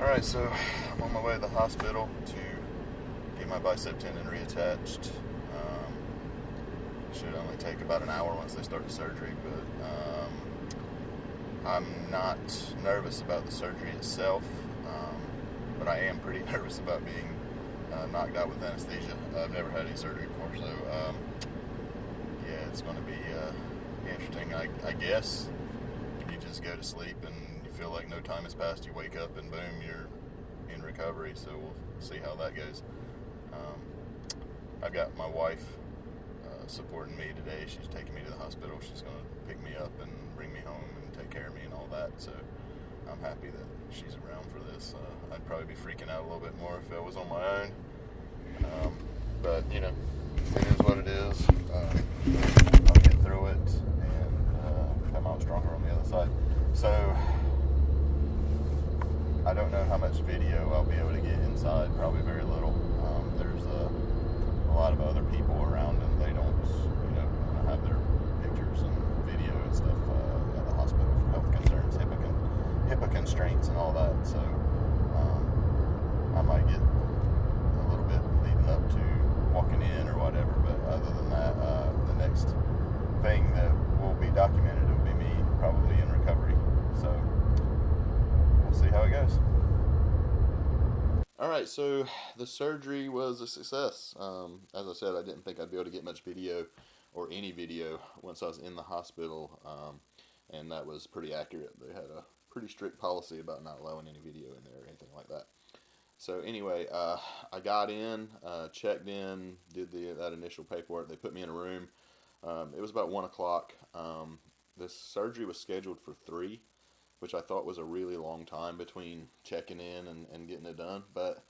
Alright, so I'm on my way to the hospital to get my bicep tendon reattached. Should only take about an hour once they start the surgery, but I'm not nervous about the surgery itself, but I am pretty nervous about being knocked out with anesthesia. I've never had any surgery before, so yeah, it's going to be interesting. I guess you just go to sleep and you feel like no time has passed. You wake up and boom, you're in recovery. So we'll see how that goes. I've got my wife supporting me today. She's taking me to the hospital. She's going to pick me up and bring me home and take care of me and all that. So I'm happy that she's around for this. I'd probably be freaking out a little bit more if I was on my own. But you know, it is what it is. I'll get through it and come out stronger on the other side. So I don't know how much video I'll be able to get inside. Probably very little. There's a lot of other people around, and they don't, have their pictures and video and stuff at the hospital for health concerns, HIPAA constraints, and all that. So I might get a little bit leading up to walking in or whatever. But other than that, the next thing that will be documented will be me probably in recovery. So we'll see how it goes. Alright, so the surgery was a success. As I said, I didn't think I'd be able to get much video or any video once I was in the hospital, and that was pretty accurate. They had a pretty strict policy about not allowing any video in there or anything like that. So anyway, I got in, checked in, did that initial paperwork. They put me in a room. It was about 1 o'clock. This surgery was scheduled for 3, which I thought was a really long time between checking in and getting it done. But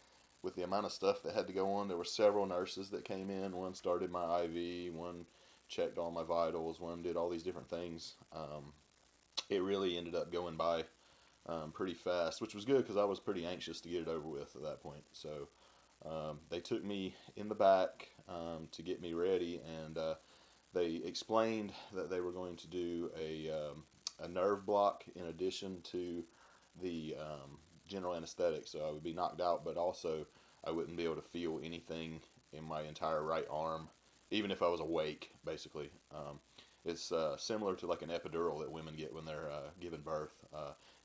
with the amount of stuff that had to go on, there were several nurses that came in. One started my IV, one checked all my vitals, one did all these different things. It really ended up going by pretty fast, which was good because I was pretty anxious to get it over with at that point. So they took me in the back to get me ready, and they explained that they were going to do a nerve block in addition to the general anesthetic, so I would be knocked out, but also I wouldn't be able to feel anything in my entire right arm, even if I was awake, basically. It's similar to like an epidural that women get when they're giving birth.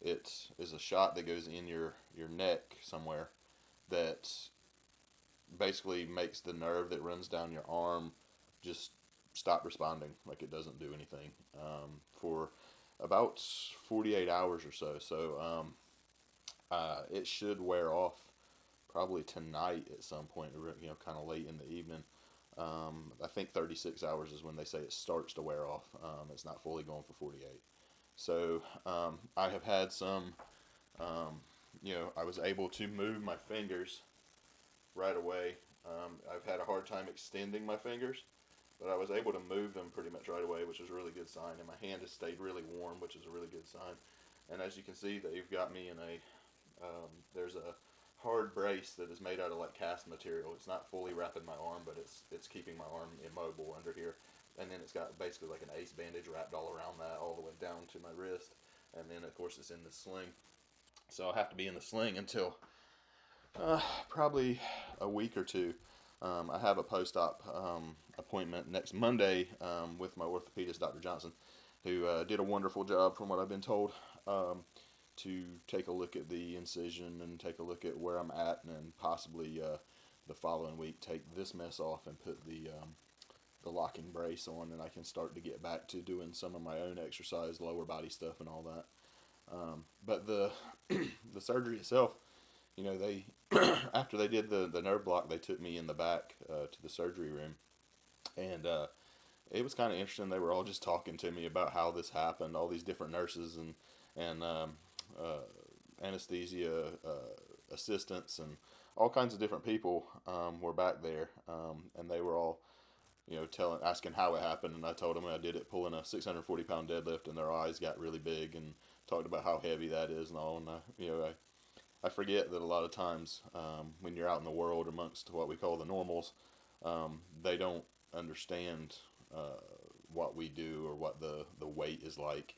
It is a shot that goes in your neck somewhere that basically makes the nerve that runs down your arm just stop responding, like it doesn't do anything for about 48 hours or so. So it should wear off probably tonight at some point, kind of late in the evening. I think 36 hours is when they say it starts to wear off. It's not fully going for 48. So I have had some, I was able to move my fingers right away. I've had a hard time extending my fingers, but I was able to move them pretty much right away, which is a really good sign. And my hand has stayed really warm, which is a really good sign. And as you can see, they've got me in there's a hard brace that is made out of like cast material. It's not fully wrapping my arm, but it's keeping my arm immobile under here. And then it's got basically like an ace bandage wrapped all around that, all the way down to my wrist. And then of course it's in the sling. So I'll have to be in the sling until probably a week or two. I have a post-op appointment next Monday with my orthopedist, Dr. Johnson, who did a wonderful job from what I've been told, to take a look at the incision and take a look at where I'm at, and then possibly the following week take this mess off and put the locking brace on, and I can start to get back to doing some of my own exercise, lower body stuff and all that. But the the surgery itself, they after they did the nerve block, they took me in the back to the surgery room, and it was kind of interesting. They were all just talking to me about how this happened. All these different nurses and anesthesia assistants and all kinds of different people were back there, and they were all asking how it happened, and I told them I did it pulling a 640-pound deadlift, and their eyes got really big and talked about how heavy that is and all. And I forget that a lot of times when you're out in the world amongst what we call the normals, they don't understand what we do or what the weight is like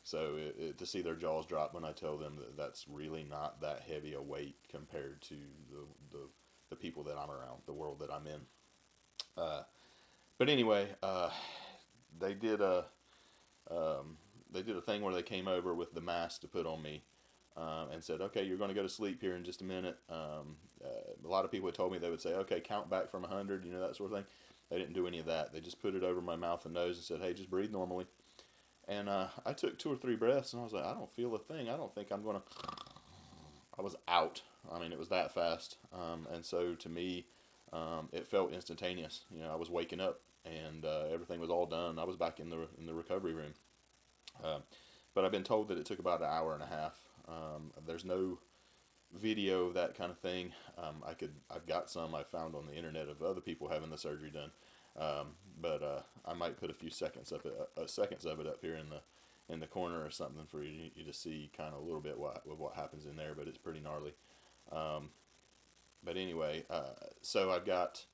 So to see their jaws drop when I tell them that that's really not that heavy a weight compared to the people that I'm around, the world that I'm in. Uh, but anyway, they did a um, they did a thing where they came over with the mask to put on me, and said, "Okay, you're going to go to sleep here in just a minute." A lot of people had told me they would say, "Okay, count back from 100," that sort of thing. They didn't do any of that. They just put it over my mouth and nose and said, "Hey, just breathe normally." And I took 2 or 3 breaths, and I was like, "I don't feel a thing. I don't think I'm gonna." I was out. I mean, it was that fast. And so to me, it felt instantaneous. I was waking up, and everything was all done. I was back in the recovery room. Uh, but I've been told that it took about an hour and a half. There's no video of that kind of thing. I've got some I found on the internet of other people having the surgery done. But I might put a few seconds of it up here in the corner or something for you to see kind of a little bit what happens in there. But it's pretty gnarly. Um, but anyway, so I've got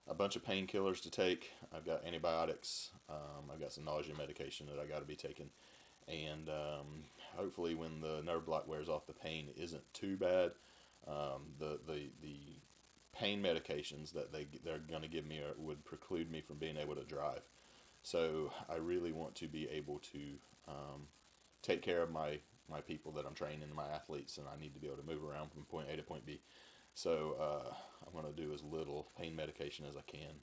a bunch of painkillers to take. I've got antibiotics. I've got some nausea medication that I got to be taking, and hopefully, when the nerve block wears off, the pain isn't too bad. The pain medications that they're going to give me would preclude me from being able to drive. So I really want to be able to take care of my people that I'm training, my athletes, and I need to be able to move around from point A to point B. So I'm going to do as little pain medication as I can.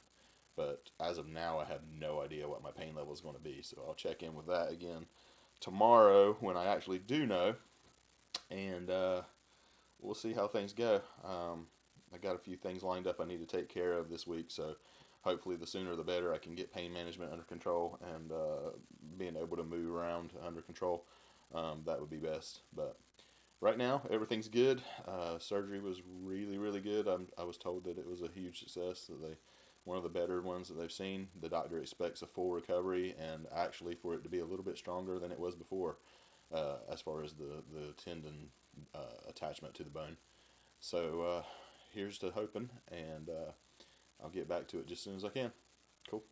But as of now, I have no idea what my pain level is going to be. So I'll check in with that again tomorrow when I actually do know, and we'll see how things go. I got a few things lined up I need to take care of this week, so hopefully the sooner the better. I can get pain management under control and being able to move around under control. That would be best. But right now, everything's good. Surgery was really, really good. I was told that it was a huge success. That one of the better ones that they've seen. The doctor expects a full recovery, and actually for it to be a little bit stronger than it was before, as far as the tendon attachment to the bone. So here's to hoping, and I'll get back to it just as soon as I can. Cool.